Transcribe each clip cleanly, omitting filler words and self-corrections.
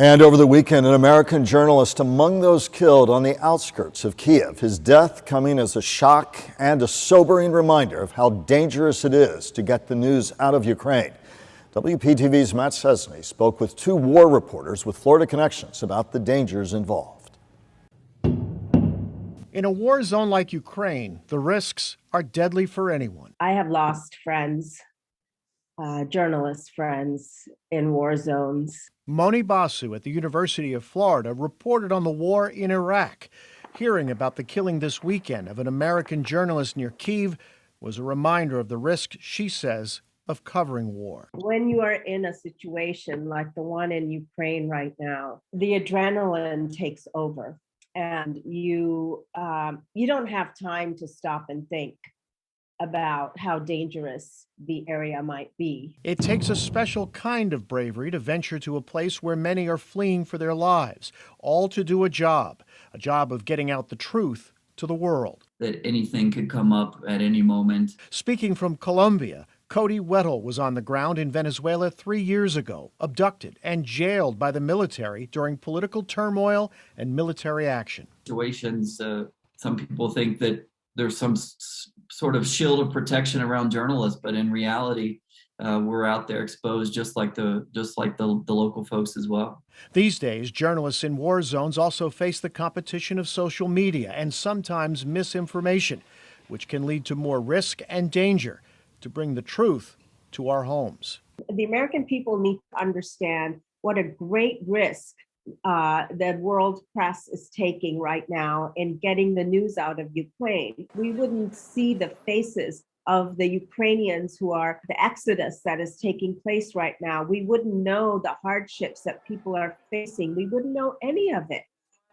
And over the weekend, an American journalist among those killed on the outskirts of Kiev. His death coming as a shock and a sobering reminder of how dangerous it is to get the news out of Ukraine. WPTV's Matt Cesney spoke with two war reporters with Florida connections about the dangers involved. In a war zone like Ukraine, the risks are deadly for anyone. I have lost friends, journalist friends in war zones. Moni Basu at the University of Florida reported on the war in Iraq. Hearing about the killing this weekend of an American journalist near Kyiv was a reminder of the risk, she says, of covering war. When you are in a situation like the one in Ukraine right now, the adrenaline takes over, and you don't have time to stop and think about how dangerous the area might be. It takes a special kind of bravery to venture to a place where many are fleeing for their lives, all to do a job of getting out the truth to the world. That anything could come up at any moment. Speaking from Colombia, Cody Weddle was on the ground in Venezuela 3 years ago, abducted and jailed by the military during political turmoil and military action. Situations, some people think that there's some sort of shield of protection around journalists, but in reality, we're out there exposed just like the local folks as well. These days, journalists in war zones also face the competition of social media and sometimes misinformation, which can lead to more risk and danger to bring the truth to our homes. The American people need to understand what a great risk the world press is taking right now in getting the news out of Ukraine. We wouldn't see the faces of the Ukrainians who are the exodus that is taking place right now. We wouldn't know the hardships that people are facing. We wouldn't know any of it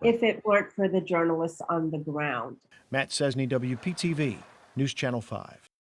if it weren't for the journalists on the ground. Matt Cesney, WPTV, News Channel 5.